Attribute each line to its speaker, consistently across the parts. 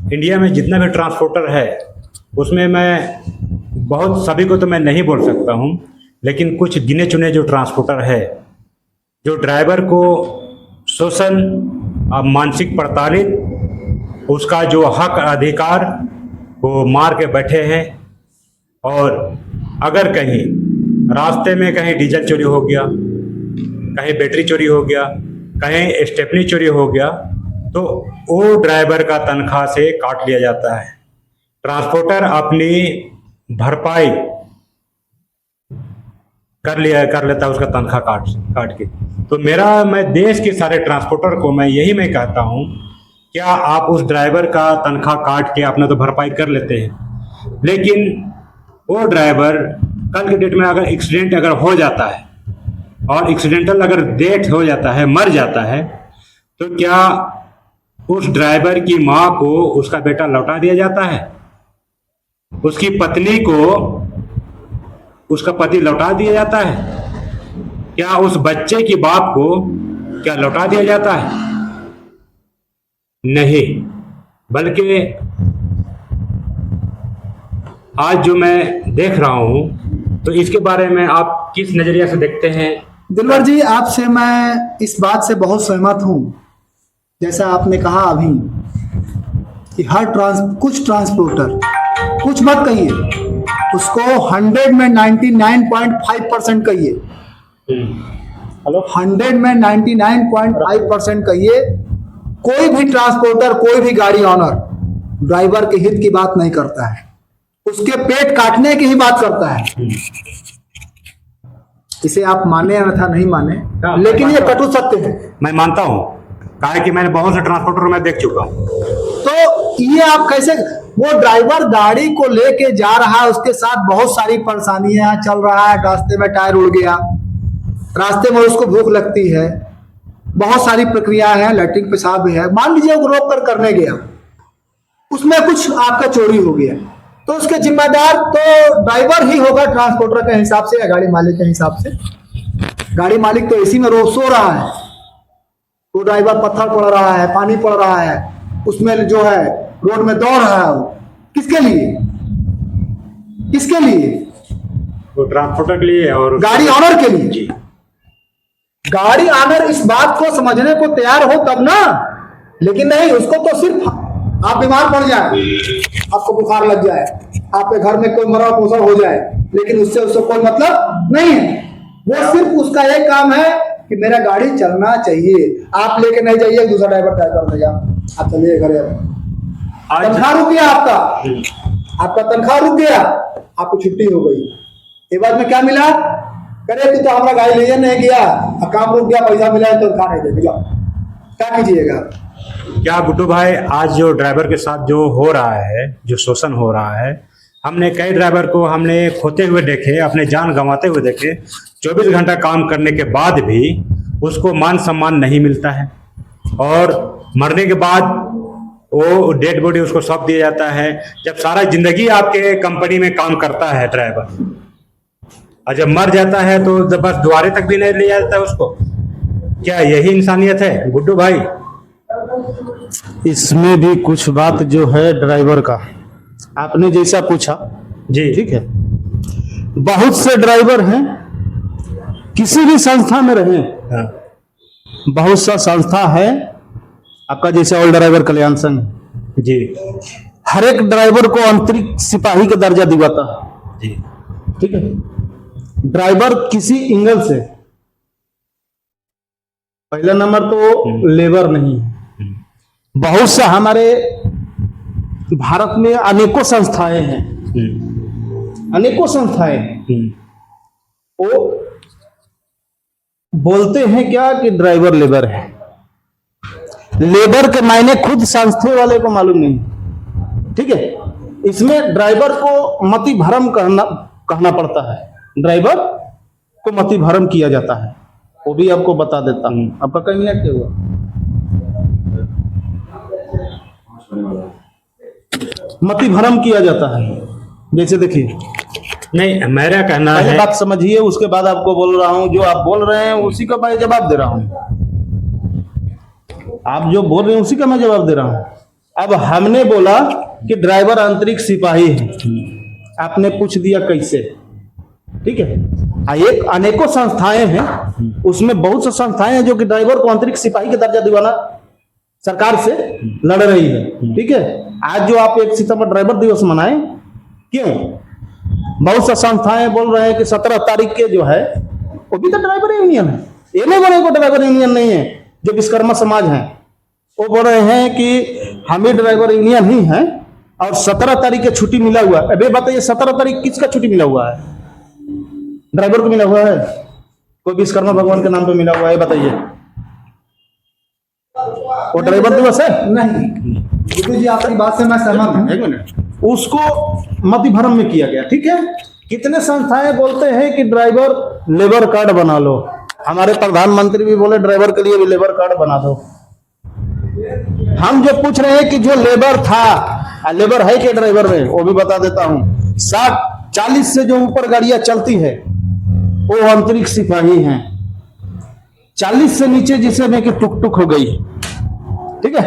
Speaker 1: India में जितना भी ट्रांसपोर्टर है उसमें मैं बहुत सभी को तो मैं नहीं बोल सकता हूँ, लेकिन कुछ गिने चुने जो ट्रांसपोर्टर है जो ड्राइवर को शोषण मानसिक प्रताड़ित उसका जो हक अधिकार वो मार के बैठे हैं। और अगर कहीं रास्ते में कहीं डीजल चोरी हो गया, कहीं बैटरी चोरी हो गया, कहीं स्टेपनी चोरी हो गया तो वो ड्राइवर का तनख्वाह से काट लिया जाता है। ट्रांसपोर्टर अपनी भरपाई कर लेता है उसका तनख्वाह काट के। तो मैं देश के सारे ट्रांसपोर्टर को मैं कहता हूँ, क्या आप उस ड्राइवर का तनख्वाह काट के अपना तो भरपाई कर लेते हैं, लेकिन वो ड्राइवर कल के डेट में अगर एक्सीडेंट अगर हो जाता है और एक्सीडेंटल अगर डेथ हो जाता है, मर जाता है, तो क्या उस ड्राइवर की माँ को उसका बेटा लौटा दिया जाता है? उसकी पत्नी को उसका पति लौटा दिया जाता है? क्या उस बच्चे की बाप को क्या लौटा दिया जाता है? नहीं। बल्कि आज जो मैं देख रहा हूं तो इसके बारे में आप किस नजरिया से देखते हैं?
Speaker 2: दिलवर जी, आपसे मैं इस बात से बहुत सहमत हूं। जैसा आपने कहा अभी कि कुछ ट्रांसपोर्टर, कुछ मत कहिए, उसको 100 में 99.5% कहिए।
Speaker 1: हेलो,
Speaker 2: 100 में 99.5% कहिए। कोई भी ट्रांसपोर्टर, कोई भी गाड़ी ऑनर ड्राइवर के हित की बात नहीं करता है, उसके पेट काटने की ही बात करता है। इसे आप माने या था नहीं माने, लेकिन ये कटु सत्य है।
Speaker 1: मैं मानता हूं, कहा कि मैंने बहुत से ट्रांसपोर्टर में देख चुका हूं।
Speaker 2: तो ये आप कैसे, वो ड्राइवर गाड़ी को लेके जा रहा है, उसके साथ बहुत सारी परेशानियां, चल रहा है, रास्ते में टायर उड़ गया, रास्ते में उसको भूख लगती है, बहुत सारी प्रक्रियाएं हैं, लैट्रिन पेशाब भी है। मान लीजिए वो रोक कर करने गया, उसमें कुछ आपका चोरी हो गया, तो उसके जिम्मेदार तो ड्राइवर ही होगा, ट्रांसपोर्टर के हिसाब से या गाड़ी मालिक के हिसाब से। गाड़ी मालिक तो इसी में रोक सो रहा है, तो ड्राइवर पत्थर पड़ रहा है, पानी पड़ रहा है, उसमें जो है रोड में दौड़ रहा है। वो किसके लिए? किसके लिए?
Speaker 1: वो ट्रांसपोर्टर के लिए और
Speaker 2: गाड़ी ऑनर के लिए। गाड़ी ऑनर इस बात को समझने को तैयार हो तब ना, लेकिन नहीं, उसको तो सिर्फ आप बीमार पड़ जाए, आपको बुखार लग जाए, आपके घर में कोई मरा पोसा हो जाए, लेकिन उससे उसको कोई मतलब नहीं है। वो सिर्फ उसका एक काम है कि मेरा गाड़ी चलना चाहिए। आप लेके नहीं जाइए, दूसरा ड्राइवर तय कर देगा, आप चलिए घर। तनख्वाह रुक गया आपका तनख्वाह रुक गया, आपको छुट्टी हो गई। ये बाद में क्या मिला? करे तू तो हमारा गाड़ी ले नहीं गया, काम रुक गया, पैसा मिला है, तनख्वाह नहीं देगा, क्या कीजिएगा?
Speaker 1: क्या गुड्डू भाई, आज जो ड्राइवर के साथ जो हो रहा है, जो शोषण हो रहा है, हमने कई ड्राइवर को हमने खोते हुए देखे, अपने जान गंवाते हुए देखे। 24 घंटा काम करने के बाद भी उसको मान सम्मान नहीं मिलता है, और मरने के बाद वो डेड बॉडी उसको सौंप दिया जाता है। जब सारा जिंदगी आपके कंपनी में काम करता है ड्राइवर, और जब मर जाता है तो बस द्वारे तक भी नहीं ले जाता उसको। क्या यही इंसानियत है गुड्डू भाई?
Speaker 3: इसमें भी कुछ बात जो है ड्राइवर का, आपने जैसा पूछा
Speaker 1: जी,
Speaker 3: ठीक है। बहुत से ड्राइवर हैं, किसी भी संस्था में रहे,
Speaker 1: हाँ,
Speaker 3: बहुत सा संस्था है आपका, जैसे ऑल ड्राइवर कल्याण संघ
Speaker 1: जी,
Speaker 3: हर एक ड्राइवर को आंतरिक सिपाही का दर्जा दिवाता है,
Speaker 1: जी,
Speaker 3: ठीक है। ड्राइवर किसी एंगल से, पहला नंबर तो लेबर नहीं है। बहुत सा हमारे भारत में अनेकों संस्थाएं हैं, अनेकों संस्थाएं हैं। वो बोलते हैं क्या कि ड्राइवर लेबर है। लेबर के मायने खुद संस्थे वाले को मालूम नहीं, ठीक है। इसमें ड्राइवर को मति भरम कहना पड़ता है, ड्राइवर को मति भरम किया जाता है। वो भी आपको बता देता हूं। आपका कई मिनट क्या हुआ? मति भरम किया जाता है। जैसे देखिए,
Speaker 1: नहीं, मेरा कहना
Speaker 3: पहले
Speaker 1: है,
Speaker 3: बात समझिए, उसके बाद आपको बोल रहा हूं। जो आप बोल रहे हैं उसी का मैं जवाब दे रहा हूं। आप जो बोल रहे हैं उसी का मैं जवाब दे रहा हूं। अब हमने बोला कि ड्राइवर आंतरिक सिपाही है, आपने पूछ दिया कैसे, ठीक है। एक अनेकों संस्थाएं हैं, उसमें बहुत सी संस्थाएं हैं जो कि ड्राइवर को आंतरिक सिपाही का दर्जा दिलाना सरकार से लड़ रही है, ठीक है। आज जो आप 1 सितंबर ड्राइवर दिवस मनाएं, क्यों? बहुत सी संस्थाएं बोल रहे हैं कि 17 तारीख के जो है वो भी तो ड्राइवर यूनियन है, ये नहीं बोले को ड्राइवर यूनियन नहीं है, जो विश्वकर्मा समाज है वो बोल रहे हैं कि हम ही ड्राइवर यूनियन ही हैं और 17 तारीख की छुट्टी मिला हुआ है। अबे बताइए 17 तारीख किसका छुट्टी मिला हुआ है? ड्राइवर को मिला हुआ है? कोई विश्वकर्मा भगवान के नाम पे मिला हुआ है? बताइए, वो ड्राइवर दिवस है?
Speaker 2: नहीं गुड्डू जी, आपकी बात से मैं सहमत हूँ।
Speaker 3: एक मिनट, उसको मति भ्रम में किया गया, ठीक है। कितने संस्थाएं बोलते हैं कि ड्राइवर लेबर कार्ड बना लो, हमारे प्रधानमंत्री भी बोले ड्राइवर के लिए भी लेबर कार्ड बना दो। हम जो पूछ रहे हैं कि जो लेबर था, लेबर है कि ड्राइवर में, वो भी बता देता हूं। 40 से जो ऊपर गाड़ियां चलती है वो आंतरिक सिपाही हैं। 40 से नीचे जिसे में कि टुक टुक हो गई, ठीक है,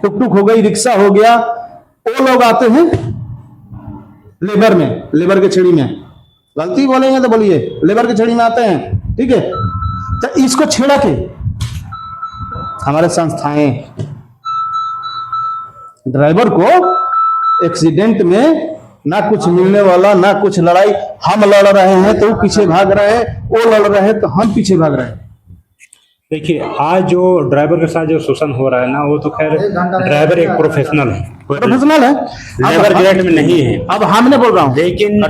Speaker 3: टुक टुक हो गई, रिक्शा हो गया, वो लोग आते हैं लेबर में, लेबर के छड़ी में। गलती बोलेंगे तो बोलिए, लेबर के छड़ी में आते हैं, ठीक है। तो इसको छेड़ा के हमारे संस्थाएं ड्राइवर को एक्सीडेंट में ना कुछ मिलने वाला, ना कुछ लड़ाई, हम लड़ रहे हैं तो वो पीछे भाग रहे हैं, वो लड़ रहे हैं तो हम पीछे भाग रहे हैं।
Speaker 1: देखिए, आज जो ड्राइवर के साथ जो शोषण हो रहा है ना, वो तो खैर ड्राइवर एक प्रोफेशनल है,
Speaker 3: प्रोफेशनल है,
Speaker 1: लेबर ग्रेड में नहीं है।
Speaker 3: अब हमने बोल रहा हूँ
Speaker 1: लेकिन